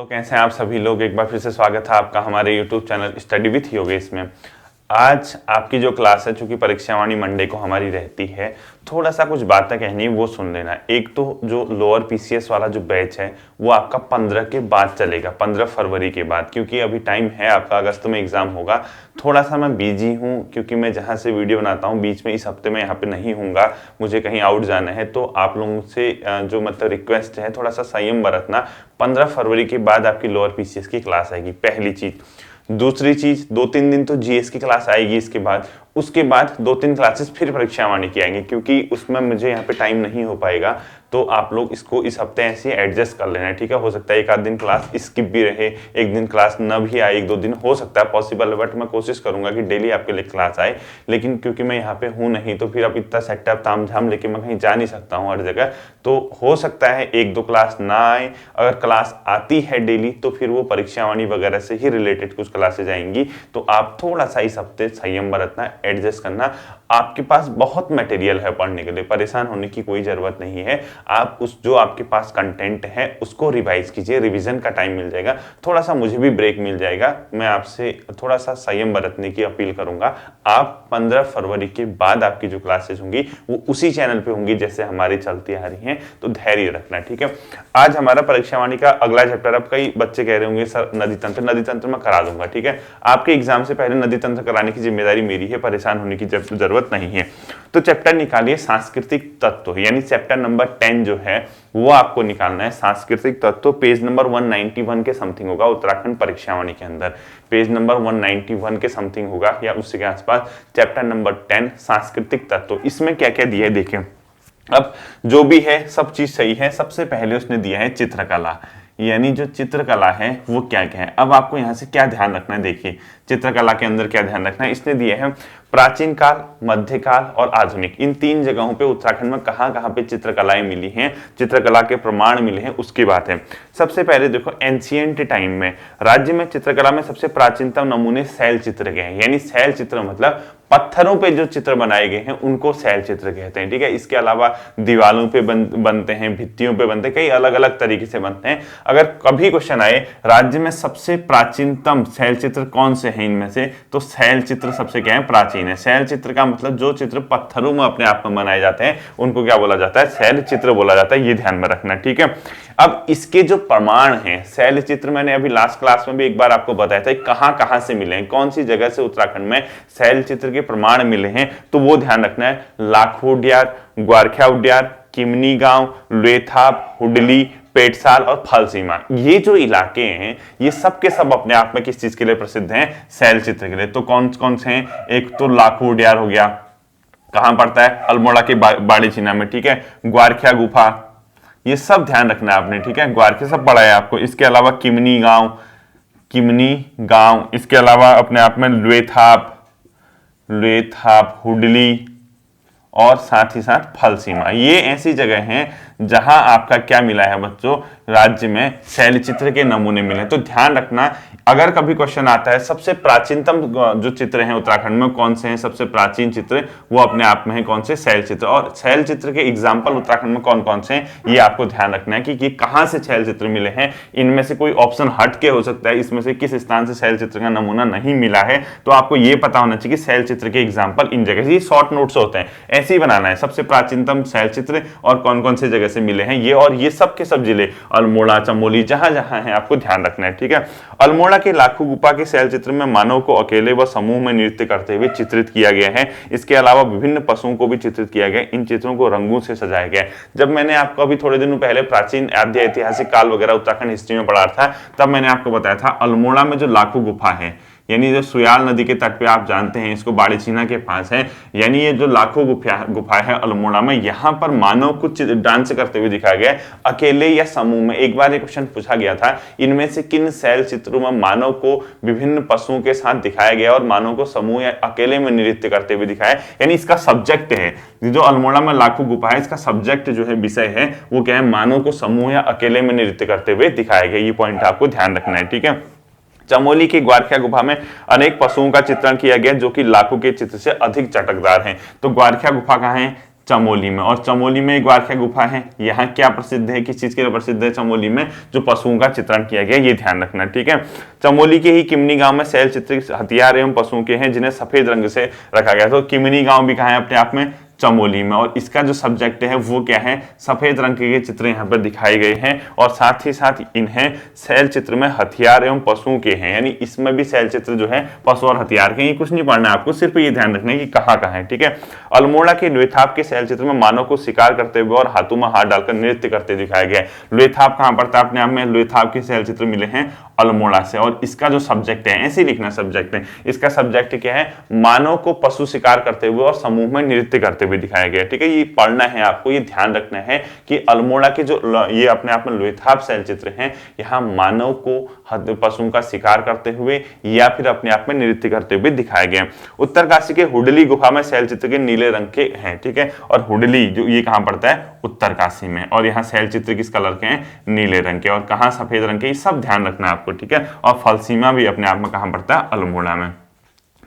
तो कैसे हैं आप सभी लोग। एक बार फिर से स्वागत है आपका हमारे YouTube channel study with Yogesh में। आज आपकी जो क्लास है, चूंकि परीक्षावाणी मंडे को हमारी रहती है, थोड़ा सा कुछ बातें कहनी है वो सुन लेना। एक तो जो लोअर पीसीएस वाला जो बैच है वो आपका 15 के बाद चलेगा, 15 फरवरी के बाद, क्योंकि अभी टाइम है आपका, अगस्त में एग्जाम होगा। थोड़ा सा मैं बिजी हूँ क्योंकि मैं जहाँ से वीडियो बनाता हूँ बीच में इस हफ्ते में यहाँ पे नहीं हूँगा, मुझे कहीं आउट जाना है। तो आप लोगों से जो मतलब रिक्वेस्ट है, थोड़ा सा संयम बरतना। 15 फरवरी के बाद आपकी लोअर पीसीएस की क्लास आएगी, पहली चीज। दूसरी चीज, 2-3 दिन तो जीएस की क्लास आएगी इसके बाद, उसके बाद 2-3 क्लासेस फिर परीक्षावाणी की आएंगी, क्योंकि उसमें मुझे यहाँ पे टाइम नहीं हो पाएगा। तो आप लोग इसको इस हफ्ते ऐसे एडजस्ट कर लेना है, ठीक है। हो सकता है एक आध दिन क्लास स्किप भी रहे, एक दिन क्लास न भी आए, 1-2 दिन हो सकता है पॉसिबल है, बट मैं कोशिश करूंगा कि डेली आपके लिए क्लास आए। लेकिन क्योंकि मैं यहाँ पे हूँ नहीं, तो फिर अब इतना सेटअप ताम झाम लेके मैं कहीं जा नहीं सकता हूँ हर जगह। तो हो सकता है 1-2 क्लास ना आए। अगर क्लास आती है डेली तो फिर वो परीक्षावाणी वगैरह से ही रिलेटेड कुछ क्लासेज आएंगी। तो आप थोड़ा सा इस हफ्ते संयम बरतना, एडजस्ट करना। आपके पास बहुत मटेरियल है पढ़ने के लिए, परेशान होने की कोई जरूरत नहीं है। आप उस जो आपके पास कंटेंट है उसको रिवाइज कीजिए, रिवीजन का टाइम मिल जाएगा, थोड़ा सा मुझे भी ब्रेक मिल जाएगा। मैं आपसे थोड़ा सा संयम बरतने की अपील करूंगा। आप 15 फरवरी के बाद आपकी जो क्लासेस होंगी वो उसी चैनल पे होंगी जैसे हमारी चलती आ रही हैं, तो धैर्य रखना, ठीक है। आज हमारा परीक्षावाणी का अगला चैप्टर, अब कई बच्चे कह रहे होंगे सर नदी तंत्र मैं करा दूंगा, ठीक है। आपके एग्जाम से पहले नदी तंत्र कराने की जिम्मेदारी मेरी है, परेशान होने की जरूरत नहीं है। तो चैप्टर निकालिए सांस्कृतिक तत्व, यानी चैप्टर नंबर 10 जो है वो आपको निकालना है, सांस्कृतिक तत्व। पेज नंबर 191 के समथिंग होगा उत्तराखंड परीक्षावाणी के अंदर, पेज नंबर 191 के समथिंग होगा या उससे के आसपास, चैप्टर नंबर 10 सांस्कृतिक तत्व। इसमें क्या क्या दिया है देखें। अब जो भी है सब चीज सही है। सबसे पहले उसने दिया है चित्रकला, यानी जो चित्रकला है वो क्या क्या है। अब आपको यहाँ से क्या ध्यान रखना है, देखिए चित्रकला के अंदर क्या ध्यान रखना है। इसने दिए हैं प्राचीन काल, मध्यकाल और आधुनिक, इन 3 जगहों पे उत्तराखंड में कहाँ कहाँ पे चित्रकलाएं मिली हैं, चित्रकला के प्रमाण मिले हैं, उसकी बात है। सबसे पहले देखो, एंशिएंट टाइम में राज्य में चित्रकला में सबसे प्राचीनतम नमूने शैल चित्र के हैं, यानी शैल चित्र मतलब पत्थरों पे जो चित्र बनाए गए हैं उनको शैल चित्र कहते हैं, ठीक है। इसके अलावा दीवालों पे बनते हैं, भित्तियों पे बनते हैं, कई अलग अलग तरीके से बनते हैं। अगर कभी क्वेश्चन आए राज्य में सबसे प्राचीनतम शैल चित्र कौन से हैं इनमें से, तो शैल चित्र सबसे क्या है, प्राचीन है। शैल चित्र का मतलब जो चित्र पत्थरों में अपने आप में बनाए जाते हैं उनको क्या बोला जाता है, शैल चित्र बोला जाता है। ये ध्यान में रखना, ठीक है। अब इसके जो प्रमाण हैं, शैल चित्र मैंने अभी लास्ट क्लास में भी एक बार आपको बताया था कहां कहां से मिले हैं, कौन सी जगह से उत्तराखंड में शैल चित्र के प्रमाण मिले हैं, तो वो ध्यान रखना है। लाखो उड्यार, ग्वारख्या उड्यार, किमनी गांव, लेथाप, हुडली, पेटसाल और फलसीमा, ये जो इलाके हैं ये सब के सब अपने आप में किस चीज के लिए प्रसिद्ध हैं, शैल चित्र के लिए। तो कौन कौन से हैं, एक तो लाखो उड्यार हो गया, कहां पड़ता है, अल्मोड़ा के बाड़ीछीना में, ठीक है। ग्वारख्या गुफा, ये सब ध्यान रखना है आपने, ठीक है। ग्वारख्या सब पढ़ा है आपको। इसके अलावा किमनी गांव, इसके अलावा अपने आप में लेथाप, हुडली और साथ ही साथ फलसीमा, ये ऐसी जगह हैं जहां आपका क्या मिला है बच्चों, राज्य में शैल चित्र के नमूने मिले। तो ध्यान रखना, अगर कभी क्वेश्चन आता है सबसे प्राचीनतम जो चित्र हैं उत्तराखंड में कौन से हैं, सबसे प्राचीन चित्र वो अपने आप में है कौन से, शैल चित्र। और शैल चित्र के एग्जाम्पल उत्तराखंड में कौन कौन से हैं ये आपको ध्यान रखना है कि कहां से शैल चित्र मिले हैं। इनमें से कोई ऑप्शन हट के हो सकता है, इसमें से किस स्थान से शैल चित्र का नमूना नहीं मिला है, तो आपको ये पता होना चाहिए कि शैल चित्र के एग्जाम्पल इन जगह से, ये शॉर्ट नोट्स होते हैं, ऐसे ही बनाना है। सबसे प्राचीनतम शैल चित्र और कौन कौन से जगह से मिले हैं ये, और ये सब के सब जिले अल्मोड़ा, चमोली, जहां जहां है आपको ध्यान रखना है, ठीक है। अल्मोड़ा के लाखो गुफा के शैल चित्र में मानव को अकेले व समूह में नृत्य करते हुए चित्रित किया गया है। इसके अलावा विभिन्न पशुओं को भी चित्रित किया गया। इन चित्रों को रंगों से सजाया गया। जब मैंने आपको अभी थोड़े दिनों पहले प्राचीन आद्य ऐतिहासिक काल वगैरह उत्तराखंड हिस्ट्री में पढ़ा था, तब मैंने आपको बताया था अल्मोड़ा में जो लाखो गुफा है, यानी जो सुयाल नदी के तट पे आप जानते हैं इसको, बाड़ीछीना के पास है, यानी ये जो लाखो गुफा है अल्मोड़ा में, यहाँ पर मानव को डांस करते हुए दिखाया गया है, अकेले या समूह में। एक बार ये क्वेश्चन पूछा गया था, इनमें से किन शैल चित्रों में मानव को विभिन्न पशुओं के साथ दिखाया गया और मानव को समूह या अकेले में नृत्य करते हुए दिखाया, यानी इसका सब्जेक्ट है जो अल्मोड़ा में लाखो गुफा है, इसका सब्जेक्ट जो है, विषय है वो क्या है, मानव को समूह या अकेले में नृत्य करते हुए दिखाया गया। ये पॉइंट आपको ध्यान रखना है, ठीक है। चमोली की ग्वारख्या गुफा में अनेक पशुओं का चित्रण किया गया जो कि लाखों के चित्र से अधिक चटकदार हैं। तो ग्वारख्या गुफा कहाँ है, चमोली में। और चमोली में एक बार क्या गुफा है, यहाँ क्या प्रसिद्ध है, किस चीज के लिए प्रसिद्ध है चमोली में, जो पशुओं का चित्रण किया गया, ये ध्यान रखना, ठीक है। चमोली के ही किमनी गांव में शैल चित्रित हथियार एवं पशुओं के हैं जिन्हें सफेद रंग से रखा गया। तो किमनी गांव भी कहाँ है अपने आप में, चमोली में। और इसका जो सब्जेक्ट है वो क्या है, सफेद रंग के चित्र यहाँ पर दिखाए गए हैं और साथ ही साथ इन्हें शैल चित्र में हथियार एवं पशुओं के हैं, यानी इसमें भी शैल चित्र जो है पशु और हथियार के। ये कुछ नहीं पढ़ना है आपको, सिर्फ ये ध्यान रखना है कि कहाँ कहाँ है, ठीक है। अल्मोड़ा के लुएथाप के शैल चित्र में मानव को शिकार करते हुए और हाथों में हाथ डालकर नृत्य करते दिखाया गया है। लुएथाप कहाँ पड़ता है अपने आप में, लुएथाप के शैल चित्र मिले हैं अल्मोड़ा से। और इसका जो सब्जेक्ट है, ऐसे लिखना सब्जेक्ट है, इसका सब्जेक्ट क्या है, मानव को पशु शिकार करते हुए और समूह में नृत्य करते हुए दिखाया गया, ठीक है। ये पढ़ना है आपको, ये ध्यान रखना है कि अल्मोड़ा के जो ये अपने आप में लुएथाप शैल चित्र हैं, यहाँ मानव को पशुओं का शिकार करते हुए या फिर अपने आप में नृत्य करते हुए दिखाया गया। उत्तरकाशी के हुडली गुफा में शैल चित्र के नीले रंग के हैं, ठीक है। और हुडली जो ये कहां पड़ता है, उत्तरकाशी में। और यहाँ शैल चित्र किस कलर के हैं, नीले रंग के। और कहां सफेद रंग के, ये सब ध्यान रखना है आपको, ठीक है। और फलसीमा भी अपने आप में कहां पड़ता है, अल्मोड़ा में,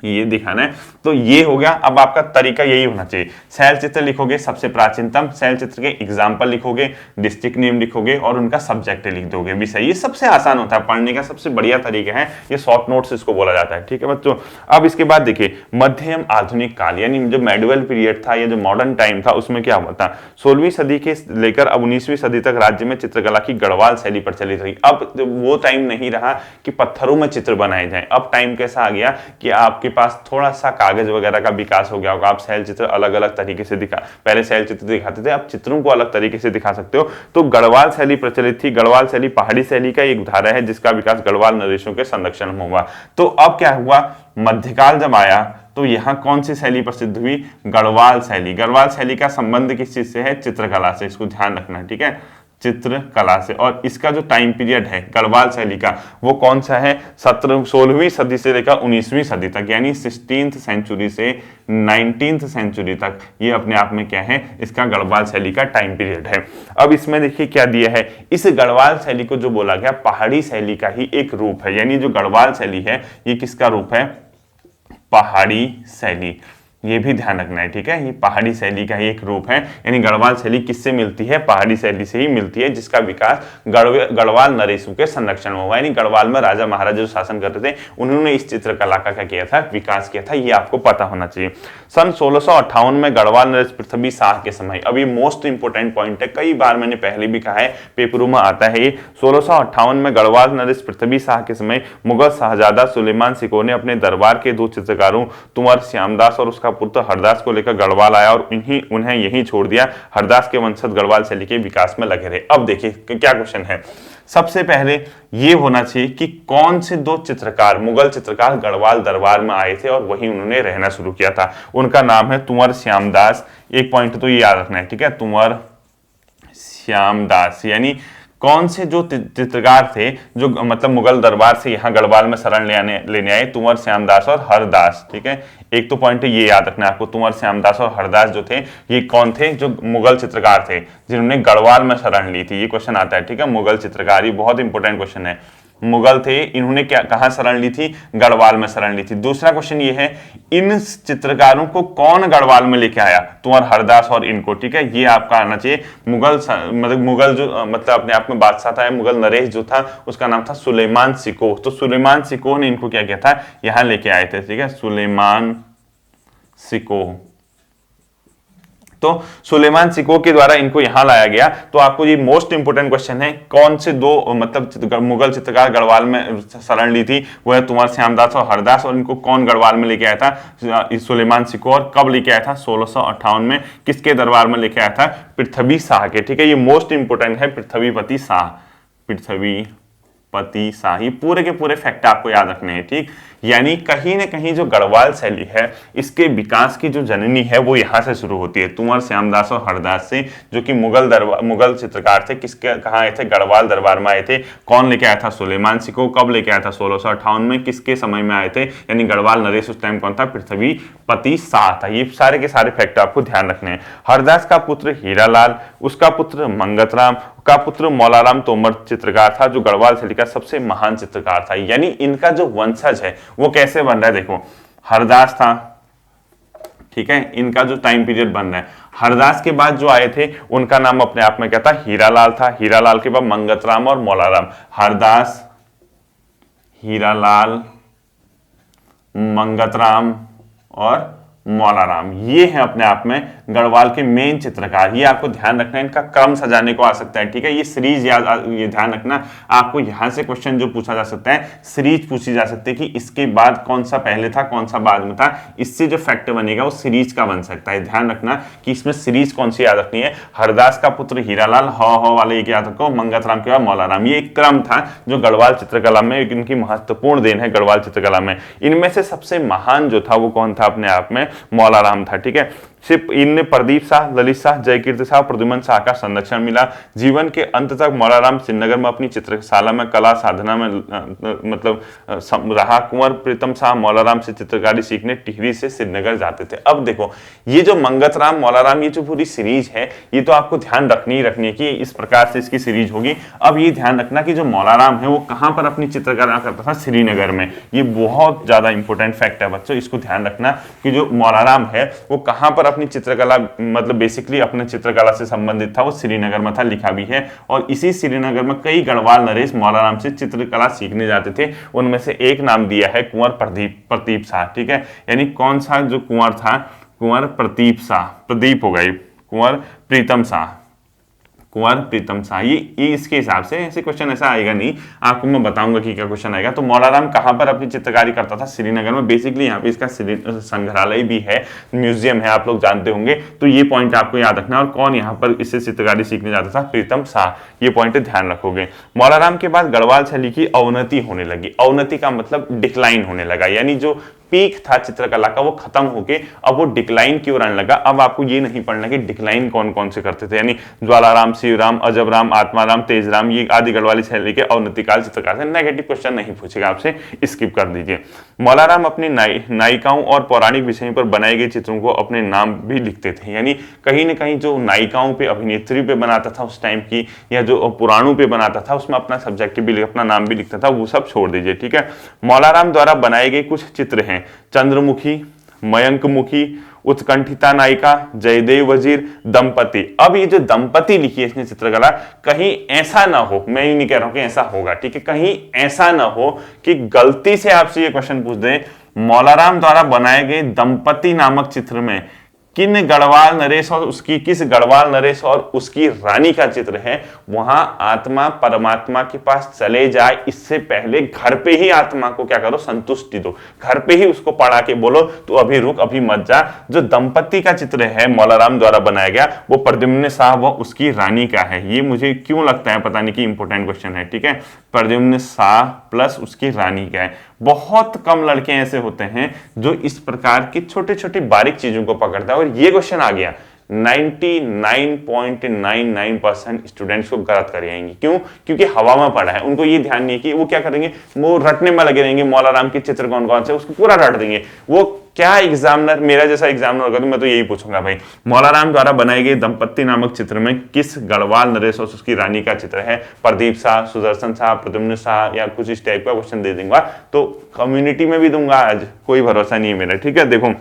ये दिखाना है। तो ये हो गया। अब आपका तरीका यही होना चाहिए, शैल चित्र लिखोगे सबसे प्राचीनतम, शैल चित्र के एग्जाम्पल लिखोगे, डिस्ट्रिक्ट नेम लिखोगे और उनका सब्जेक्ट लिख दोगे विषय। ये सबसे आसान होता है, पढ़ने का सबसे बढ़िया तरीका है, ये शॉर्ट नोट्स इसको बोला जाता है, ठीक है बच्चों। अब इसके बाद देखिए मध्यम आधुनिक काल, यानी जो मेडिवल पीरियड था या जो मॉडर्न टाइम था, उसमें क्या हुआ था, 16वीं सदी के लेकर अब 19वीं सदी तक राज्य में चित्रकला की गढ़वाल शैली प्रचलित रही। अब वो टाइम नहीं रहा कि पत्थरों में चित्र बनाए जाएं, अब टाइम कैसा आ गया कि आपके पास थोड़ा सा कागज वगैरह का विकास हो गया होगा, आप शैल चित्र अलग अलग तरीके से पहले शैल चित्र दिखाते थे, अब चित्रों को अलग तरीके से दिखा सकते हो। तो गढ़वाल शैली प्रचलित थी। गढ़वाल शैली पहाड़ी शैली का एक उदाहरण है जिसका विकास गढ़वाल नरेशों के संरक्षण में हुआ। तो अब क्या हुआ, मध्यकाल जब आया तो यहाँ कौन सी शैली प्रसिद्ध हुई, गढ़वाल शैली। गढ़वाल शैली का संबंध किस चीज से है, चित्रकला से, इसको ध्यान रखना है, ठीक है, चित्रकला से। और इसका जो टाइम पीरियड है गढ़वाल शैली का, वो कौन सा है, 16वीं सदी से लेकर 19वीं सदी तक, यानी 16th सेंचुरी से 19th सेंचुरी तक। ये अपने आप में क्या है, इसका गढ़वाल शैली का टाइम पीरियड है। अब इसमें देखिए क्या दिया है, इस गढ़वाल शैली को जो बोला गया पहाड़ी शैली का ही एक रूप है, यानी जो गढ़वाल शैली है ये किसका रूप है, पहाड़ी शैली। ये भी ध्यान रखना है, ठीक है, ये पहाड़ी शैली का ही एक रूप है। यानी गढ़वाल शैली किससे मिलती है, पहाड़ी शैली से ही मिलती है, जिसका विकास गढ़वाल नरेशों के संरक्षण में हुआ। यानी गढ़वाल में राजा महाराजा जो शासन करते थे उन्होंने इस चित्रकला का क्या किया था, विकास किया था, ये आपको पता होना चाहिए। सन 1658 में गढ़वाल नरेश पृथ्वी शाह के समय, अब ये मोस्ट इंपोर्टेंट पॉइंट है, कई बार मैंने पहले भी कहा है, पेपरों में आता है ये। 1658 में गढ़वाल नरेश पृथ्वी शाह के समय मुगल शाहजादा सुलेमान सिकोह ने अपने दरबार के दो चित्रकारों तुंवर श्यामदास और उसका पुत्र हरदास को लेकर गढ़वाल आया और उन्हें यहीं छोड़ दिया। हरदास के वंशज गढ़वाल शैली के विकास में लगे रहे। अब देखिए क्या क्वेश्चन है, सबसे पहले ये होना चाहिए कि कौन से दो चित्रकार, मुगल चित्रकार गढ़वाल दरबार में आए थे और वहीं उन्होंने रहना शुरू किया था। उनका नाम है तुंवर श्यामदास। एक पॉइंट तो ये याद रखना है, ठीक है, तुंवर श्यामदास। यानी कौन से जो चित्रकार थे जो मतलब मुगल दरबार से यहाँ गढ़वाल में शरण लेने आए, तुंवर श्यामदास और हरदास, ठीक है। एक तो पॉइंट ये याद रखना है आपको, तुंवर श्यामदास और हरदास जो थे ये कौन थे, जो मुगल चित्रकार थे जिन्होंने गढ़वाल में शरण ली थी। ये क्वेश्चन आता है, ठीक है, मुगल चित्रकार, ये बहुत इंपॉर्टेंट क्वेश्चन है। मुगल थे, इन्होंने क्या कहां शरण ली थी, गढ़वाल में शरण ली थी। दूसरा क्वेश्चन ये है, इन चित्रकारों को कौन गढ़वाल में लेके आया, तुंवर हरदास और इनको, ठीक है, ये आपका आना चाहिए। मुगल जो मतलब अपने आप में बादशाह था, मुगल नरेश जो था उसका नाम था सुलेमान सिकोह। तो सुलेमान सिकोह ने इनको क्या किया था, यहां लेके आए थे, ठीक है, सुलेमान सिकोह। तो सुलेमान सिकोह के द्वारा इनको यहां लाया गया। तो आपको ये मोस्ट इंपोर्टेंट क्वेश्चन है, कौन से दो मतलब मुगल चित्रकार गढ़वाल में शरण ली थी, वो है तुंवर श्यामदास और हरदास, और इनको कौन गढ़वाल में लेके आया था, सुलेमान सिकोह। और कब लेके आया था, 1658 में। किसके दरबार में लेके आया था, पृथ्वी शाह के, ठीक है, ये मोस्ट इंपोर्टेंट है, पृथ्वीपति शाह, पृथ्वीपति शाह। ये पूरे के पूरे फैक्ट आपको याद रखने हैं, ठीक। यानी कहीं ना कहीं जो गढ़वाल शैली है इसके विकास की जो जननी है वो यहाँ से शुरू होती है, तुंवर श्यामदास और हरदास से, जो कि मुगल चित्रकार थे। किसके कहाँ आए थे, गढ़वाल दरबार में आए थे। कौन लेके आया था, सुलेमान सिकोह। कब लेके आया था, 1658 में। किसके समय में आए थे, यानी गढ़वाल नरेश उस टाइम कौन था, पृथ्वीपति शाह था। ये सारे के सारे फैक्ट आपको ध्यान रखने हैं। हरदास का पुत्र हीरालाल, उसका पुत्र मंगतराम का पुत्र मौलाराम तोमर चित्रकार था, जो गढ़वाल शैली का सबसे महान चित्रकार था। यानी इनका जो वंशज है वो कैसे बन रहा है, देखो, हरदास था, ठीक है, इनका जो टाइम पीरियड बन रहा है। हरदास के बाद जो आए थे उनका नाम अपने आप में क्या था, हीरालाल था। हीरालाल के बाद मंगतराम और मौलाराम। हरदास, हीरालाल, मंगतराम और मौलाराम, ये है अपने आप में गढ़वाल के मेन चित्रकार। ये आपको ध्यान रखना है, इनका क्रम सजाने को आ सकता है, ठीक है। ये सीरीज याद, ये ध्यान रखना, आपको यहां से क्वेश्चन जो पूछा जा सकता है, सीरीज पूछी जा सकती है कि इसके बाद कौन सा पहले था कौन सा बाद में था। इससे जो फैक्ट बनेगा वो सीरीज का बन सकता है। ध्यान रखना कि इसमें सीरीज कौन सी याद रखनी है। हरदास का पुत्र हीरालाल, ह वाले एक याद रखो, मंगतराम के बाद मौलाराम। ये एक क्रम था जो गढ़वाल चित्रकला में इनकी महत्वपूर्ण देन है। गढ़वाल चित्रकला में इनमें से सबसे महान जो था वो कौन था, अपने आप में मौलाराम था, ठीक है। सिर्फ इनने प्रदीप शाह, ललित शाह, जयकीर्ति शाह, प्रद्युमन शाह का संरक्षण मिला। जीवन के अंत तक मौलाराम श्रीनगर में अपनी चित्रशाला में कला साधना में रहा। कुंवर प्रीतम शाह मौलाराम से चित्रकारी सीखने टिहरी से श्रीनगर जाते थे। अब देखो ये जो मंगतराम मौलाराम, ये जो पूरी सीरीज है, ये तो आपको ध्यान रखनी ही रखनी है कि इस प्रकार से इसकी सीरीज होगी। अब ये ध्यान रखना कि जो मौलाराम है वो कहां पर अपनी चित्रकला करता था, श्रीनगर में। ये बहुत ज्यादा इंपॉर्टेंट फैक्ट है बच्चों, इसको ध्यान रखना कि जो मौलाराम है वो कहां पर अपनी चित्रकला, मतलब बेसिकली अपने चित्रकला से संबंधित था, वो श्रीनगर में था, लिखा भी है। और इसी श्रीनगर में कई गढ़वाल नरेश मौलाराम से चित्रकला सीखने जाते थे। उनमें से एक नाम दिया है कुंवर प्रदीप शाह, ठीक है। यानी कौन सा जो कुंवर था, कुंवर प्रदीप शाह, प्रदीप हो गई, कुंवर प्रीतम शाह, कुंवर प्रीतम शाह। ये इसके हिसाब से ऐसे क्वेश्चन ऐसा आएगा नहीं, आपको मैं बताऊंगा कि क्या क्वेश्चन आएगा। तो मौलाराम कहां पर अपनी चित्रकारी करता था, श्रीनगर में। बेसिकली यहाँ पे इसका संग्रहालय भी है, म्यूजियम है, आप लोग जानते होंगे। तो ये पॉइंट आपको याद रखना। और कौन यहाँ पर इससे चित्रकारी सीखने जाता था, प्रीतम शाह, ये पॉइंट ध्यान रखोगे। मौलाराम के बाद गढ़वाल शैली की अवनति होने लगी। अवनति का मतलब डिक्लाइन होने लगा, यानी जो पीक था चित्रकला का वो खत्म होके अब वो डिक्लाइन की ओर आने लगा। अब आपको ये नहीं पढ़ना कि डिक्लाइन कौन कौन से करते थे, यानी ज्वालाराम, शिवराम, अजबराम, आत्माराम, तेजराम, ये आदि गढ़वाली शैली के अवनतिकाल चित्रकार से। नेगेटिव क्वेश्चन नहीं पूछेगा आपसे, स्किप कर दीजिए। मौलाराम अपनी नायिकाओं और पौराणिक विषयों पर बनाए गए चित्रों को अपने नाम भी लिखते थे, यानी कहीं ना कहीं जो नायिकाओं पे, अभिनेत्री पे बनाता था उस टाइम की, या जो पुराणों पे बनाता था उसमें अपना सब्जेक्ट भी, अपना नाम भी लिखता था, वो सब छोड़ दीजिए, ठीक है। मौलाराम द्वारा बनाए गए कुछ चित्र हैं, चंद्रमुखी, मयंकमुखी, उत्कंठिता नायिका, जयदेव वजीर, दंपति। अब ये जो दंपति लिखी है इसने चित्रकला, कहीं ऐसा ना हो, मैं ये नहीं कह रहा हूं कि ऐसा होगा, ठीक है, कहीं ऐसा ना हो कि गलती से आपसे ये क्वेश्चन पूछ दे, मौलाराम द्वारा बनाए गए दंपति नामक चित्र में किस गढ़वाल नरेश और उसकी रानी का चित्र है। वहां आत्मा परमात्मा के पास चले जाए इससे पहले घर पे ही आत्मा को क्या करो, संतुष्टि दो, घर पे ही उसको पढ़ा के बोलो तो अभी रुक, अभी मत जा। जो दंपति का चित्र है मौलाराम द्वारा बनाया गया, वो प्रद्युम्न शाह व उसकी रानी का है। ये मुझे क्यों लगता है पता नहीं कि इंपॉर्टेंट क्वेश्चन है, ठीक है। प्रद्युम्न शाह प्लस उसकी रानी का है। बहुत कम लड़के ऐसे होते हैं जो इस प्रकार की छोटी छोटी बारीक चीजों को पकड़ता है, और ये क्वेश्चन आ गया 99.99% स्टूडेंट्स को गलत कर जाएंगे। क्यों? क्योंकि हवा में पड़ा है, उनको ये ध्यान नहीं कि वो क्या करेंगे, वो रटने में लगे रहेंगे, मौलाराम के चित्र कौन कौन से, उसको पूरा रट देंगे। वो क्या एग्जामिनर, मेरा जैसा एग्जामिनर होगा तो मैं तो यही पूछूंगा, भाई मौलाराम द्वारा बनाए गए दंपति नामक चित्र में किस गढ़वाल नरेश और उसकी रानी का चित्र है। प्रदीप शाह, सुदर्शन शाह, प्रद्युम्न शाह, या कुछ इस टाइप का क्वेश्चन दे दूंगा, तो कम्युनिटी में भी दूंगा, आज कोई भरोसा नहीं है मेरा, ठीक है। देखो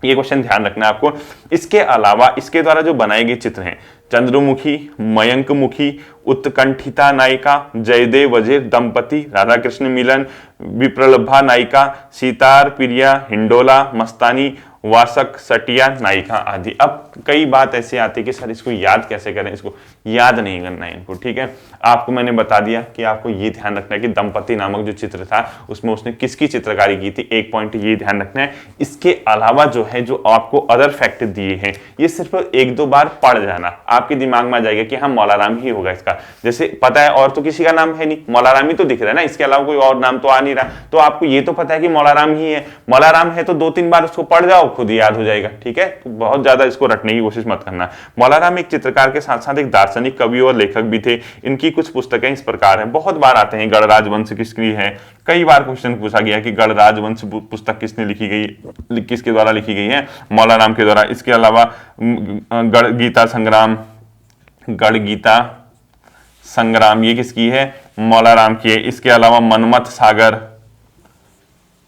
ये क्वेश्चन ध्यान रखना है आपको। इसके अलावा इसके द्वारा जो बनाए गए चित्र हैं, चंद्रमुखी, मयंकमुखी, उत्कंठिता नायिका, जयदेव वजीर दंपति, राधा कृष्ण मिलन, विप्रलभा नायिका, सीतार प्रिया, हिंडोला, मस्तानी, वासक सटिया नायिका आदि। अब कई बात ऐसी आती है कि सर इसको याद कैसे करें, इसको याद नहीं करना है इनको, ठीक है। आपको मैंने बता दिया कि आपको ये ध्यान रखना है कि दंपति नामक जो चित्र था उसमें उसने किसकी चित्रकारी की थी, एक पॉइंट ये ध्यान रखना है। इसके अलावा जो है, जो आपको अदर फैक्ट दिए हैं, ये सिर्फ एक दो बार पढ़ जाना, आपके दिमाग में आ जाएगा कि हाँ मौलाराम ही होगा इसका। जैसे पता है और तो किसी का नाम है नहीं, मौलाराम ही तो दिख रहा है ना, इसके अलावा कोई और नाम तो आ नहीं रहा, तो आपको ये तो पता है कि मौलाराम ही है। मौलाराम है तो दो तीन बार उसको पढ़ जाओ, खुद ही याद हो जाएगा, ठीक है। तो बहुत ज्यादा इसको रटने की कोशिश मत करना। मौलाराम एक चित्रकार के साथ साथ एक दार्शनिक, कवि और लेखक भी थे। इनकी कुछ पुस्तकें इस प्रकार हैं, बहुत बार आते हैं, गणराज वंश किसकी है, कई बार क्वेश्चन पूछा गया कि गणराज वंश पुस्तक किसने लिखी गई, किसके द्वारा लिखी गई है, मौलाराम के द्वारा। इसके अलावा गढ़ गीता संग्राम ये किसकी है, मौलाराम की है। इसके अलावा मनमथ सागर,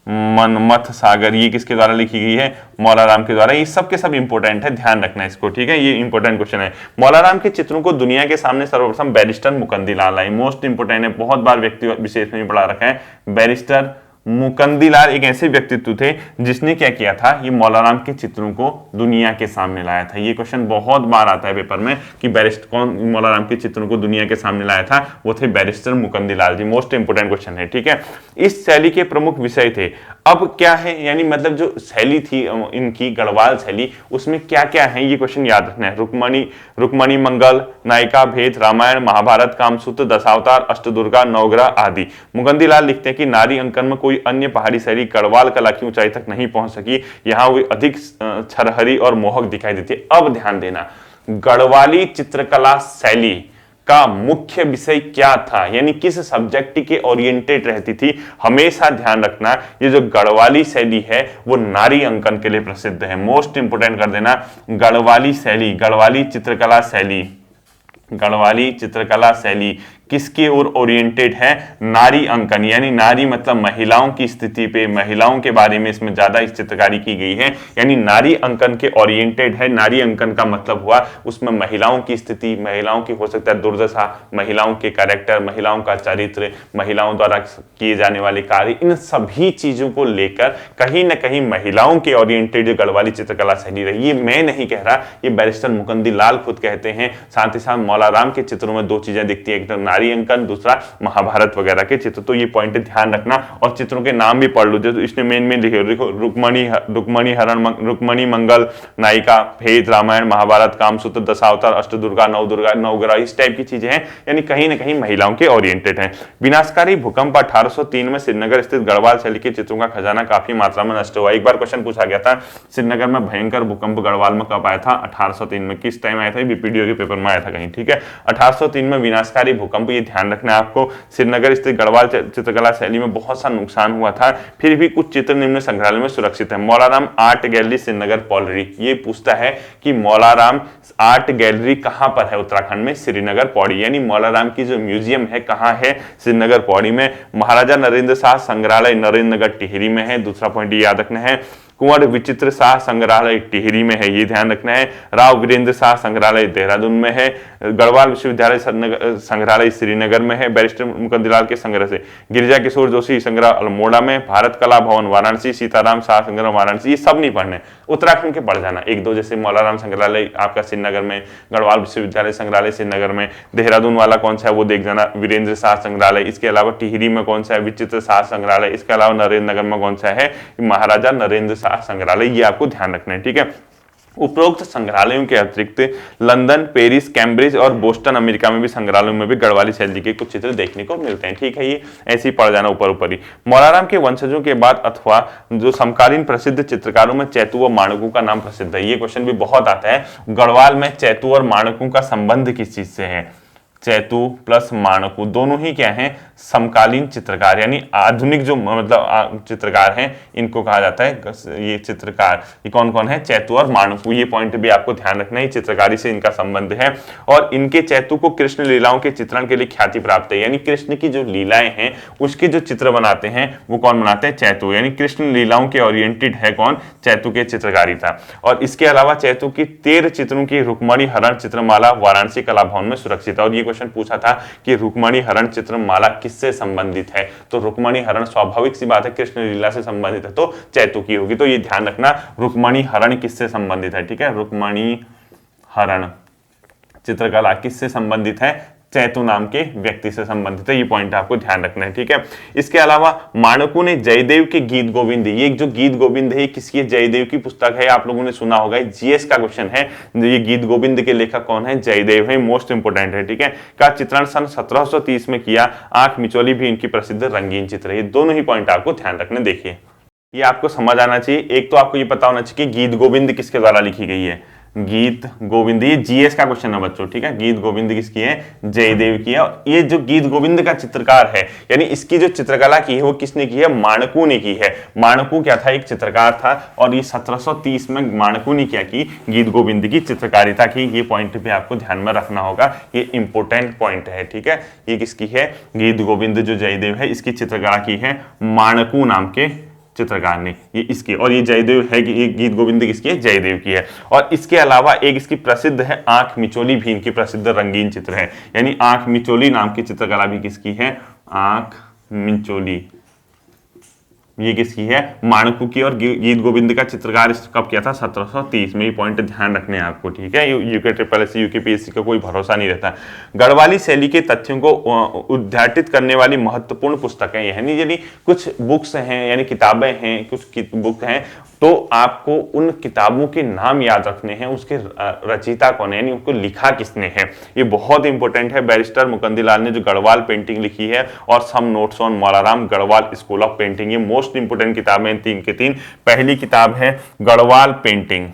मनमथ सागर, ये किसके द्वारा लिखी गई है? मौलाराम के द्वारा। ये सब के सब इंपॉर्टेंट है, ध्यान रखना इसको, ठीक है, ये इंपॉर्टेंट क्वेश्चन है। मौलाराम के चित्रों को दुनिया के सामने सर्वप्रथम बैरिस्टर मुकंदीलाल लाए, मोस्ट इंपोर्टेंट है, बहुत बार व्यक्ति विशेष में पढ़ा रखा है। बैरिस्टर मुकंदीलाल एक ऐसे व्यक्तित्व थे जिसने क्या किया था, ये मौलाराम के चित्रों को दुनिया के सामने लाया था। ये क्वेश्चन बहुत बार आता है पेपर में कि बैरिस्टर कौन मौलाराम के चित्रों को दुनिया के सामने लाया था, वो थे बैरिस्टर मुकंदीलाल जी। मोस्ट इंपोर्टेंट क्वेश्चन है, ठीक है। इस शैली के प्रमुख विषय थे, अब क्या है, यानी मतलब जो शैली थी इनकी गढ़वाल शैली, उसमें क्या क्या है ये क्वेश्चन याद रखना है। रुक्मणी मंगल, नायिका भेद, रामायण महाभारत, कामसूत्र, दशावतार, अष्टदुर्गा, नवग्रह आदि। मुकंदीलाल लिखते हैं कि नारी अंकन में कोई अन्य पहाड़ी शैली गढ़वाल कला की ऊंचाई तक नहीं पहुंच सकी, यहाँ वो अधिक छरहरी और मोहक दिखाई देती है। अब ध्यान देना, गढ़वाली चित्रकला शैली का मुख्य विषय क्या था, यानी किस सब्जेक्ट के ओरिएंटेड रहती थी। हमेशा ध्यान रखना, ये जो गढ़वाली शैली है वो नारी अंकन के लिए प्रसिद्ध है। मोस्ट इंपोर्टेंट कर देना, गढ़वाली शैली, गढ़वाली चित्रकला शैली, गढ़वाली चित्रकला शैली किसके ओर ओरिएंटेड है? नारी अंकन, यानी नारी मतलब महिलाओं की स्थिति पे, महिलाओं के बारे में इसमें ज्यादा इस चित्रकारी की गई है, यानी नारी अंकन के ओरिएंटेड है। नारी अंकन का मतलब हुआ उसमें महिलाओं की स्थिति, महिलाओं की हो सकता है दुर्दशा, महिलाओं के कैरेक्टर, महिलाओं का चरित्र, महिलाओं द्वारा किए जाने वाले कार्य, इन सभी चीजों को लेकर कहीं ना कहीं महिलाओं के ओरिएंटेड जो गढ़वाली चित्रकला शैली रही। ये मैं नहीं कह रहा, ये बैरिस्टर मुकंदीलाल खुद कहते हैं। साथ ही साथ मौलाराम के चित्रों में दो चीजें दिखती है, एक तो नारी अंकन, दूसरा महाभारत वगैरह के चित्र। तो ये पॉइंट ध्यान रखना, और चित्रों के नाम भी पढ़ लो, जो इसने मेन में लिखे, देखो रुक्मणी मंगल, नायिका भेद, रामायण महाभारत, कामसूत्र, दशावतार, अष्टदुर्गा, नवग्रह, इस टाइप की चीजें हैं, यानी कहीं ना कहीं महिलाओं के ओरिएंटेड हैं। विनाशकारी भूकंप 1803 में श्रीनगर स्थित गढ़वाल शैली के चित्रों का खजाना काफी मात्रा में नष्ट हुआ। एक बार क्वेश्चन पूछा गया था, श्रीनगर में भयंकर भूकंप गढ़वाल में कब आया था? 1803 में। किस टाइम आया था? बीपीडीओ के पेपर में आया था कहीं, ठीक है। 1803 में विनाशकारी भूकंप, ये ध्यान रखना है आपको। श्रीनगर स्थित गढ़वाल चित्रकला शैली में बहुत सा नुकसान हुआ था, फिर भी कुछ चित्र निम्न संग्रहालय में सुरक्षित है। मौलाराम आर्ट गैलरी श्रीनगर पौड़ी, ये पूछता है कि मौलाराम आर्ट गैलरी कहां पर है? उत्तराखंड में श्रीनगर पौड़ी, यानी मौलाराम की जो म्यूजियम है कहां है? श्रीनगर पौड़ी में। महाराजा नरेंद्र शाह संग्रहालय नरेंद्रनगर टिहरी में है, दूसरा पॉइंट याद रखना है। कुंवर विचित्र शाह संग्रहालय टिहरी में है, ये ध्यान रखना है। राव वीरेंद्र शाह संग्रहालय देहरादून में है। गढ़वाल विश्वविद्यालय संग्रहालय श्रीनगर में है, बैरिस्टर मुकंदीलाल के संग्रह से। गिरिजा किशोर जोशी संग्रह अल्मोड़ा में। भारत कला भवन वाराणसी, सीताराम शाह संग्रह वाराणसी। ये सब नहीं पढ़ने, उत्तराखंड के पढ़ जाना एक दो, जैसे मौलाराम संग्रहालय आपका श्रीनगर में, गढ़वाल विश्वविद्यालय संग्रहालय श्रीनगर में, देहरादून वाला कौन सा है वो देख जाना, वीरेंद्र शाह संग्रहालय। इसके अलावा टिहरी में कौन सा है? विचित्र शाह संग्रहालय। इसके अलावा नरेंद्रनगर में कौन सा है? महाराजा नरेंद्र शाह संग्रहालय। ये आपको ध्यान रखना है, ठीक है। उपरोक्त संग्रहालयों के अतिरिक्त लंदन, पेरिस, कैम्ब्रिज और बोस्टन अमेरिका में भी संग्रहालयों में भी गढ़वाली शैली के कुछ चित्र देखने को मिलते हैं, ठीक है। ये ऐसे ही पढ़ जाना ऊपर ऊपर ही। मौलाराम के वंशजों के बाद अथवा जो समकालीन प्रसिद्ध चित्रकारों में चैतू व माणकू का नाम प्रसिद्ध है। ये क्वेश्चन भी बहुत आता है, गढ़वाल में चैतू और माणकू का संबंध किस चीज से है? चैतू प्लस माणकू दोनों ही क्या हैं? समकालीन चित्रकार, यानी आधुनिक जो मतलब चित्रकार हैं इनको कहा जाता है ये चित्रकार। ये कौन कौन है? चैतू और माणकू। ये पॉइंट भी आपको ध्यान रखना है, चित्रकारी से इनका संबंध है। और इनके चैतू को कृष्ण लीलाओं के चित्रण के लिए ख्याति प्राप्त है, यानी कृष्ण की जो लीलाएं हैं उसके जो चित्र बनाते हैं वो कौन बनाते हैं? चैतू, यानी कृष्ण लीलाओं के ओरिएंटेड है कौन? चैतू के चित्रकारिता। और इसके अलावा चैतू की 13 चित्रों की रुक्मणी हरण चित्रमाला वाराणसी कला भवन में सुरक्षित है। और ये क्वेश्चन पूछा था कि रुक्मणी हरण चित्रमाला किससे संबंधित है? तो रुक्मणी हरण स्वाभाविक सी बात है कृष्ण लीला से संबंधित है, तो चैतू की होगी। तो ये ध्यान रखना, रुक्मणी हरण किससे संबंधित है, ठीक है। रुक्मणी हरण चित्रकला किससे संबंधित है? चैतू नाम के व्यक्ति से संबंधित है। ये पॉइंट आपको ध्यान रखना है, ठीक है। इसके अलावा माणकू ने जयदेव के गीत गोविंद, ये जो गीत गोविंद है किसकी? जयदेव की पुस्तक है, आप लोगों ने सुना होगा, जीएस का क्वेश्चन है। ये गीत गोविंद के लेखक कौन है? जयदेव है, मोस्ट इंपोर्टेंट है, ठीक है। का चित्रण सन 1730 में किया। आंख मिचौली भी इनकी प्रसिद्ध रंगीन चित्र है। ये दोनों ही पॉइंट आपको ध्यान रखने। देखिए ये आपको समझ आना चाहिए। एक तो आपको ये पता होना चाहिए कि गीत गोविंद किसके द्वारा लिखी गई है। गीत गोविंद, ये जीएस का क्वेश्चन है बच्चों, ठीक है। गीत गोविंद किसकी है? जयदेव की है। ये जो गीत गोविंद का चित्रकार है, यानी इसकी जो चित्रकला की है वो किसने की है? माणकू ने की है। माणकू क्या था? एक चित्रकार था, और ये 1730 में माणकू ने क्या की? गीत गोविंद की चित्रकारिता की। ये पॉइंट भी आपको ध्यान में रखना होगा, ये इंपोर्टेंट पॉइंट है, ठीक है। ये किसकी है? गीत गोविंद जो जयदेव है इसकी चित्रकला की है माणकू नाम के चित्रकार ने, ये इसकी, और ये जयदेव है कि ये गीत गोविंद किसकी है, जयदेव की है। और इसके अलावा एक इसकी प्रसिद्ध है आंख मिचोली भी इनकी प्रसिद्ध रंगीन चित्र है, यानी आंख मिचोली नाम की चित्रकला भी किसकी है, आंख मिचोली, ये किसकी है, माणकू की। और गीत गोविंद का चित्रकार कब किया था, 1730 में। ये पॉइंट ध्यान रखने हैं आपको, ठीक है। यूके ट्रिपल एस यूकेपीएससी का कोई भरोसा नहीं रहता। गढ़वाली शैली के तथ्यों को उद्घाटित करने वाली महत्वपूर्ण पुस्तकें यानी कुछ बुक्स हैं, यानी किताबें हैं, कुछ बुक हैं, तो आपको उन किताबों के नाम याद रखने हैं, उसके रचयिता कौन है, यानी उनको लिखा किसने है, ये बहुत इंपॉर्टेंट है। बैरिस्टर मुकंदीलाल ने जो गढ़वाल पेंटिंग लिखी है, और some notes on Molaram Garhwal school of painting, ये मोस्ट इंपोर्टेंट किताबें तीन के तीन। पहली किताब है गढ़वाल पेंटिंग,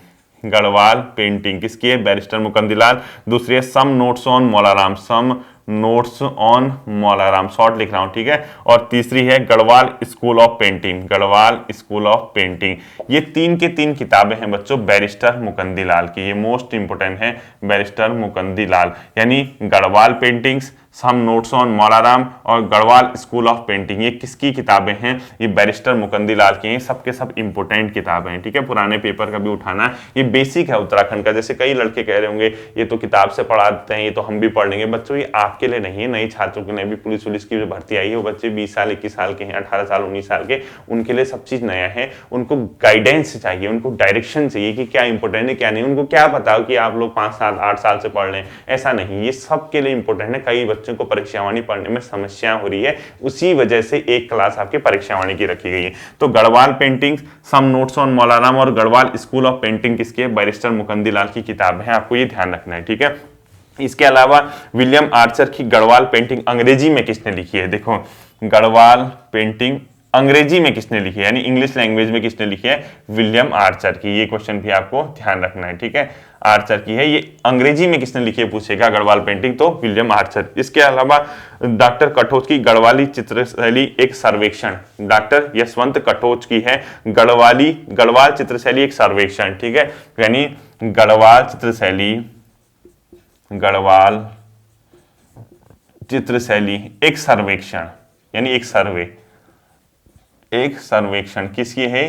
गढ़वाल पेंटिंग किसकी है, बैरिस्टर मुकंदीलाल। दूसरी है some notes on Molaram, some notes on Molaram, short लिख रहा हूं, ठीक है। और तीसरी है Garhwal school of painting, Garhwal school of painting. ये तीन के तीन किताबें हैं बच्चों बैरिस्टर मुकंदीलाल की, ये मोस्ट इंपोर्टेंट है, बैरिस्टर मुकंदीलाल, यानी Garhwal paintings, some notes on Molaram और गढ़वाल स्कूल ऑफ पेंटिंग, ये किसकी किताबें हैं, ये बैरिस्टर मुकंदीलाल की हैं। सब के सब इंपोर्टेंट किताबें हैं, ठीक है। पुराने पेपर का भी उठाना, ये बेसिक है उत्तराखंड का। जैसे कई लड़के कह रहे होंगे ये तो किताब से पढ़ाते हैं, ये तो हम भी पढ़ लेंगे। बच्चों ये आपके लिए नहीं है, नई छात्रों के लिए भी। पुलिस की जो भर्ती आई है, वो बच्चे 20 साल 21 साल के हैं, 18 साल 19 साल के, उनके लिए सब चीज नया है। उनको गाइडेंस चाहिए, उनको डायरेक्शन चाहिए कि क्या इंपॉर्टेंट है क्या नहीं। उनको क्या पता कि आप लोग 5 साल 8 साल से पढ़ रहे हैं, ऐसा नहीं, ये सबके लिए इंपॉर्टेंट है। कई बच्चों को परीक्षावाणी पढ़ने में समस्या हो रही है, उसी वजह से एक क्लास आपके परीक्षावाणी की रखी गई है। तो Garhwal painting, some notes on Molaram और गढ़वाल स्कूल ऑफ पेंटिंग किसकी है, बैरिस्टर मुकंदीलाल की किताब है, आपको ये ध्यान रखना है, ठीक है। इसके अलावा विलियम आर्चर की गढ़वाल पेंटिंग अंग्रेजी में किसने लिखी है, देखो गढ़वाल पेंटिंग अंग्रेजी में किसने लिखी है, यानी इंग्लिश लैंग्वेज में किसने लिखी है, विलियम आर्चर की। ये क्वेश्चन भी आपको ध्यान रखना है, ठीक है। आर्चर की है, ये अंग्रेजी में किसने लिखी है पूछेगा गढ़वाल पेंटिंग, तो विलियम आर्चर। इसके अलावा डॉक्टर कटोच की गढ़वाली चित्रशैली एक सर्वेक्षण, डॉक्टर यशवंत कटोच की है गढ़वाल चित्रशैली एक सर्वेक्षण, ठीक है। यानी गढ़वाल चित्रशैली एक सर्वेक्षण, यानी एक सर्वेक्षण किसकी है,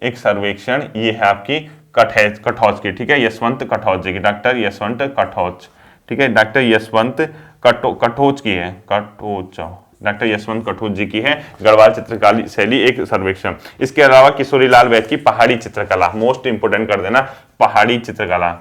एक सर्वेक्षण, ये है आपकी कटौच की, ठीक है, यशवंत कटौच जी की, डॉक्टर यशवंत कटौच, ठीक है, डॉक्टर यशवंत कटोच की है, डॉक्टर यशवंत कटोच जी की है गढ़वाल चित्रकला शैली एक सर्वेक्षण। इसके अलावा किशोरीलाल वैद की पहाड़ी चित्रकला, मोस्ट इंपोर्टेंट कर देना, पहाड़ी चित्रकला,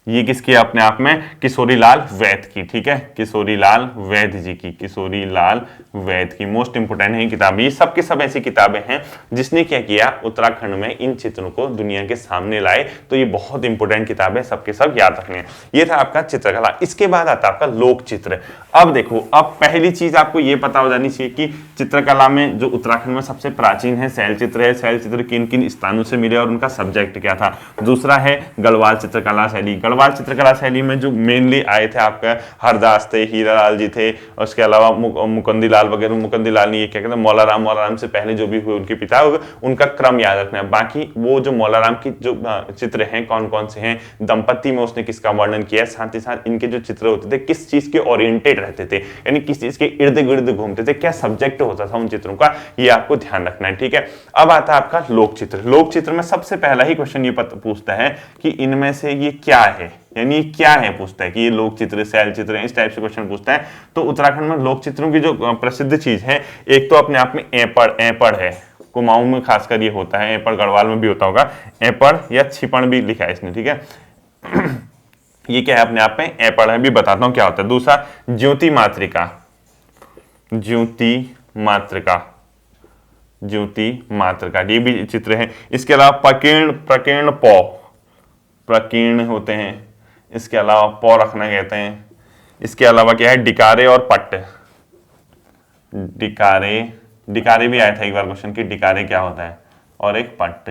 ये किसकी अपने आप में, किशोरीलाल वैद की, ठीक है, किशोरीलाल वैद जी की, किशोरीलाल वैद की। मोस्ट इंपोर्टेंट है किताब। ये सब के सब ऐसी किताबें हैं जिसने क्या किया, उत्तराखंड में इन चित्रों को दुनिया के सामने लाए। तो ये बहुत इंपोर्टेंट किताब है, सबके सब याद रखने। ये था आपका चित्रकला। इसके बाद आता है आपका लोक चित्र। अब देखो, अब पहली चीज आपको ये पता हो जानी चाहिए कि चित्रकला में जो उत्तराखंड में सबसे प्राचीन है शैल चित्र है। शैल चित्र किन किन स्थानों से मिले और उनका सब्जेक्ट क्या था। दूसरा है गढ़वाल चित्रकला शैली। गढ़वाल चित्रकला शैली में जो मेनली आए थे आपका हरदास थे, हीरालाल जी थे, उसके अलावा मुकंदीलाल वगैरह। मुकंदीलाल ने ये क्या कहते हैं, मौलाराम से पहले जो भी हुए उनके पिता, उनका क्रम याद रखना है। बाकी वो जो मौलाराम की जो चित्र हैं कौन कौन से हैं, दंपत्ति में उसने किसका वर्णन किया है, साथ ही साथ इनके जो चित्र होते थे किस चीज के ओरिएंटेड रहते थे, यानी किस चीज के इर्द गिर्द घूमते थे, क्या सब्जेक्ट होता था उन चित्रों का, ये आपको ध्यान रखना है, ठीक है। अब आता है आपका लोक चित्र। लोक चित्र में सबसे पहला ही क्वेश्चन ये पूछता है कि इनमें से ये क्या है, यानी क्या है, पूछता है कि ये लोक चित्र, शैल चित्र है, इस टाइप से क्वेश्चन पूछता है। तो उत्तराखंड में लोक चित्रों की जो प्रसिद्ध चीज है, एक तो अपने आप में एपड़ है, कुमाऊं में खासकर ये होता है, एपड़ गढ़वाल में भी होता होगा, एपड़ या छिपण भी लिखा है इसने, ठीक है। ये क्या है, अपने आप में एपड़ है, भी बताता हूं क्या होता है। दूसरा ज्योति मातृका, ये भी चित्र है। इसके अलावा प्रकीर्ण होते हैं, इसके अलावा पौ रखना कहते हैं। इसके अलावा क्या है, डिकारे और पट्ट, डिकारे भी आया था एक बार क्वेश्चन की, डिकारे क्या होता है, और एक पट्ट।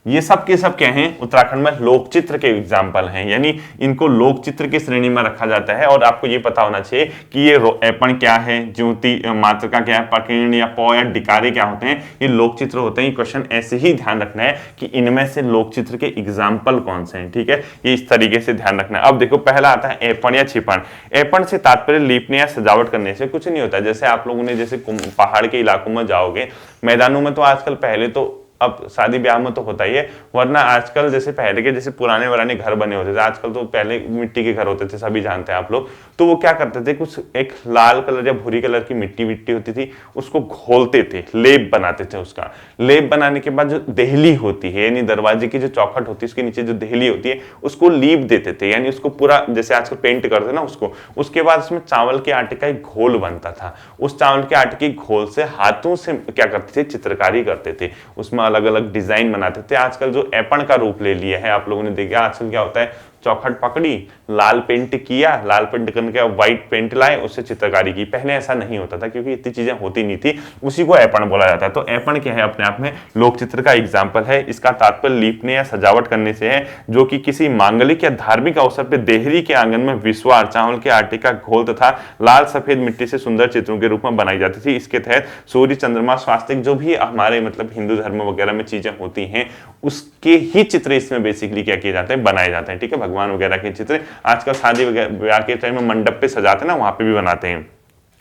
ये सब के सब क्या हैं, उत्तराखंड में लोक चित्र के एग्जाम्पल हैं, यानी इनको लोक चित्र की श्रेणी में रखा जाता है। और आपको ये पता होना चाहिए कि ये ऐपण क्या है, ज्योति मातृका क्या है, प्रकीर्ण या पौ या डिकारे क्या होते हैं, ये लोक चित्र होते हैं। क्वेश्चन ऐसे ही ध्यान रखना है कि इनमें से लोक चित्र के एग्जाम्पल कौन से हैं, ठीक है, ये इस तरीके से ध्यान रखना है। अब देखो पहला आता है ऐपण या छिपण। ऐपण से तात्पर्य लीपने या सजावट करने से कुछ नहीं होता। जैसे आप लोगों ने जैसे पहाड़ के इलाकों में जाओगे, मैदानों में तो आजकल, पहले तो अब शादी ब्याह में तो होता ही है, वरना आजकल जैसे पहले के जैसे पुराने घर बने होते थे, आजकल तो पहले मिट्टी के घर होते थे, सभी जानते हैं आप लोग। तो वो क्या करते थे, कुछ एक लाल कलर या भूरी कलर की मिट्टी होती थी, उसको घोलते थे, लेप बनाते थे। उसका लेप बनाने के बाद जो देहली होती है, यानी दरवाजे की जो चौखट होती है उसके नीचे जो देहली होती है, उसको लीप देते थे, यानी उसको पूरा जैसे आजकल पेंट करते ना उसको। उसके बाद उसमें चावल के आटे का एक घोल बनता था, उस चावल के आटे के घोल से हाथों से क्या करते थे, चित्रकारी करते थे, उसमें अलग अलग डिजाइन बनाते थे। आजकल जो ऐपण का रूप ले लिया है, आप लोगों ने देखा आजकल क्या होता है, चौखट पकड़ी, लाल पेंट किया, लाल पेंट करने के व्हाइट पेंट लाए, उससे चित्रकारी की। पहले ऐसा नहीं होता था क्योंकि इतनी चीजें होती नहीं थी, उसी को ऐपण बोला जाता है। तो ऐपण क्या है, अपने आप में लोक चित्र का एग्जाम्पल है। इसका तात्पर्य लीपने या सजावट करने से है, जो कि किसी मांगलिक या धार्मिक अवसर पर देहरी के आंगन में विस्वार, चावल के आटे का घोल तथा लाल सफेद मिट्टी से सुंदर चित्रों के रूप में बनाई जाती थी। इसके तहत सूर्य, चंद्रमा, स्वास्तिक, जो भी हमारे मतलब हिंदू धर्म वगैरह में चीजें होती हैं, उसके ही चित्र इसमें बेसिकली क्या किए जाते हैं, बनाए जाते हैं, ठीक है। भगवान वगैरह के चित्र आजकल शादी वगैरह के टाइम में मंडप पे सजाते हैं ना, वहां पे भी बनाते हैं।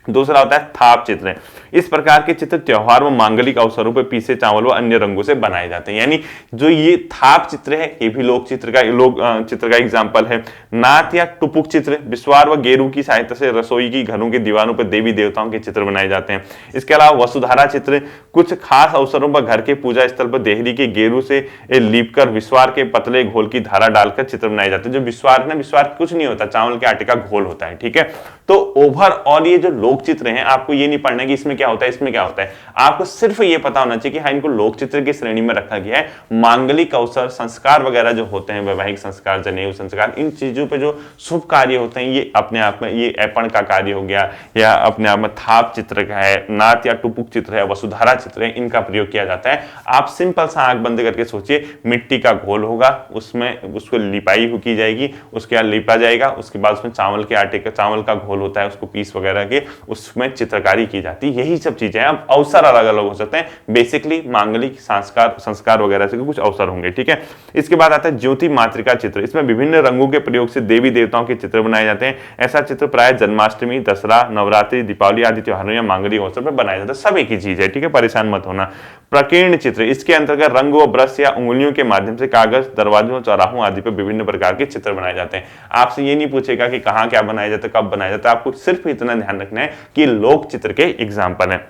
दूसरा होता है थाप चित्र। इस प्रकार के चित्र त्योहार व मांगलिक अवसरों पर पीसे चावल व अन्य रंगों से बनाए जाते हैं। यानी जो ये थाप चित्र है, ये भी लोक चित्र का एग्जाम्पल है। नाथ या टुपुक चित्र, विस्वार व गेरू की सहायता से रसोई की घरों के दीवारों पर देवी देवताओं के चित्र बनाए जाते हैं। इसके अलावा वसुधारा चित्र, कुछ खास अवसरों पर घर के पूजा स्थल पर देहरी के गेरू से लीपकर विस्वार के पतले घोल की धारा डालकर चित्र बनाए जाते हैं। जो विस्वार ना, विस्वार कुछ नहीं होता, चावल के आटे का घोल होता है, ठीक है। तो ओवरऑल ये जो लोक चित्र हैं, आपको ये नहीं पढ़ना कि इसमें क्या होता है, इसमें क्या होता है, आपको सिर्फ ये पता होना चाहिए कि हाँ, इनको लोक चित्र की श्रेणी में रखा गया है। मांगलिक अवसर, संस्कार वगैरह जो होते हैं, वैवाहिक संस्कार, जनेऊ संस्कार, इन चीजों पे जो शुभ कार्य होते हैं, ये अपने आप में, ये ऐपण का कार्य हो गया, या अपने आप में थाप चित्र का है, नाथ या टुपुक चित्र है, वसुधारा चित्र है, इनका प्रयोग किया जाता है। आप सिंपल सा आंख बंद करके सोचिए, मिट्टी का घोल होगा, उसमें उसको लिपाई की जाएगी, उसके बाद लिपा जाएगा, उसके बाद उसमें चावल के आटे का, चावल का घोल होता है, उसको पीस वगैरह के उसमें चित्रकारी की जाती है। यही सब चीजें हैं। अब अवसर अलग अलग हो सकते हैं, बेसिकली मांगलिक संस्कार वगैरह से कुछ अवसर होंगे, ठीक है। इसके बाद आता है ज्योति मातृका चित्र। इसमें विभिन्न रंगों के प्रयोग से देवी देवताओं के चित्र बनाए जाते हैं। ऐसा चित्र प्राय जन्माष्टमी, दसरा, नवरात्रि, दीपावली आदि त्योहारों या मांगलिक अवसर पर बनाया जाता है। सब एक ही चीज है, ठीक है, परेशान मत होना। प्रकीर्ण चित्र, इसके अंतर्गत रंग व ब्रश या उंगलियों के माध्यम से कागज, दरवाजों, चौराहों आदि पर विभिन्न प्रकार के चित्र बनाए जाते हैं। आपसे ये नहीं पूछेगा कि कहाँ क्या बनाया जाता है, कब बनाया जाता है, आपको सिर्फ इतना ध्यान रखना है कि लोक चित्र के एग्जाम्पल है।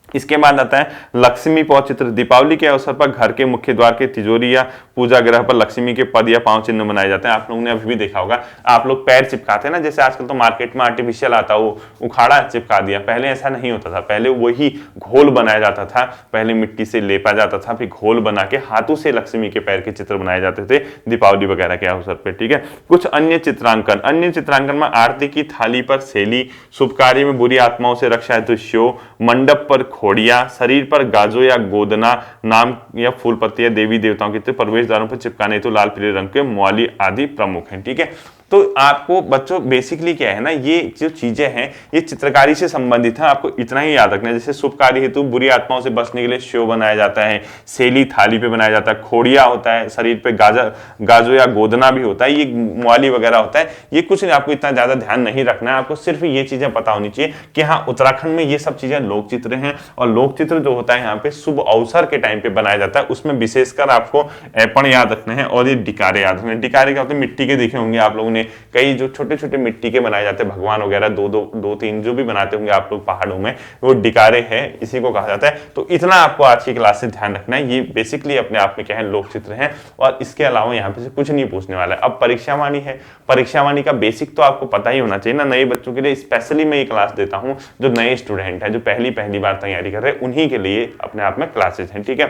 इसके बाद आता है लक्ष्मी पौ चित्र। दीपावली के अवसर पर घर के मुख्य द्वार के तिजोरी या पूजा ग्रह पर लक्ष्मी के पद या पांव चिन्ह बनाए जाते हैं। आप लोगों ने अभी भी देखा होगा, आप लोग पैर चिपकाते हैं ना, जैसे आजकल तो मार्केट में आर्टिफिशियल आता है, वो उखाड़ा चिपका दिया। पहले ऐसा नहीं होता था, पहले वही घोल बनाया जाता था, पहले मिट्टी से लेपा जाता था, फिर घोल बना के हाथों से लक्ष्मी के पैर के चित्र बनाए जाते थे दीपावली वगैरह के अवसर पर, ठीक है। कुछ अन्य चित्रांकन में आरती की थाली पर सेली, शुभ कार्य में बुरी आत्माओं से रक्षा हेतु शिव, मंडप पर खोड़िया, शरीर पर गाजो या गोदना, नाम या फूल पत्तियां, देवी देवताओं के प्रवेश द्वारों पर चिपकाने तो लाल पीले रंग के मौली आदि प्रमुख हैं, ठीक है। तो आपको बच्चों बेसिकली क्या है ना, ये जो चीजें हैं ये चित्रकारी से संबंधित है, आपको इतना ही याद रखना है। जैसे शुभ कार्य हेतु बुरी आत्माओं से बचने के लिए शिव बनाया जाता है, सेली थाली पे बनाया जाता है, खोड़िया होता है, शरीर पे गाजो या गोदना भी होता है, ये मुआली वगैरह होता है। ये कुछ आपको इतना ज्यादा ध्यान नहीं रखना है, आपको सिर्फ ये चीजें पता होनी चाहिए कि हाँ, उत्तराखंड में ये सब चीजें लोक चित्र हैं। और लोक चित्र जो होता है यहाँ पे शुभ अवसर के टाइम पे बनाया जाता है, उसमें विशेषकर आपको ऐपण याद रखना है और ये डिकारे याद रखना है। डिकारे क्या होते हैं, मिट्टी के देखे होंगे आप लोगों ने, कई जो छोटे छोटे मिट्टी के बनाए जाते हैं भगवान वगैरह, दो तीन जो भी बनाते होंगे आप लोग पहाड़ों में, वो डिकारे हैं, इसी को कहा जाता है। तो इतना आपको आज की क्लास से ध्यान रखना है। ये बेसिकली अपने आप में क्या है, लोक चित्र है, और इसके अलावा यहाँ पे से कुछ नहीं पूछने वाला है। अब परीक्षावाणी है, परीक्षावाणी का बेसिक तो आपको पता ही होना चाहिए ना। नए बच्चों के लिए स्पेशली मैं ये क्लास देता हूँ, जो नए स्टूडेंट है, जो पहली बार तैयारी कर रहे हैं, उन्हीं के लिए अपने आप में क्लासेस हैं, ठीक है।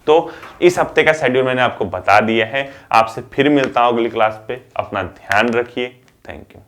तो इस हफ्ते का शेड्यूल मैंने आपको बता दिया है। आपसे फिर मिलता हूं अगली क्लास पे। अपना ध्यान रखिए। Thank you.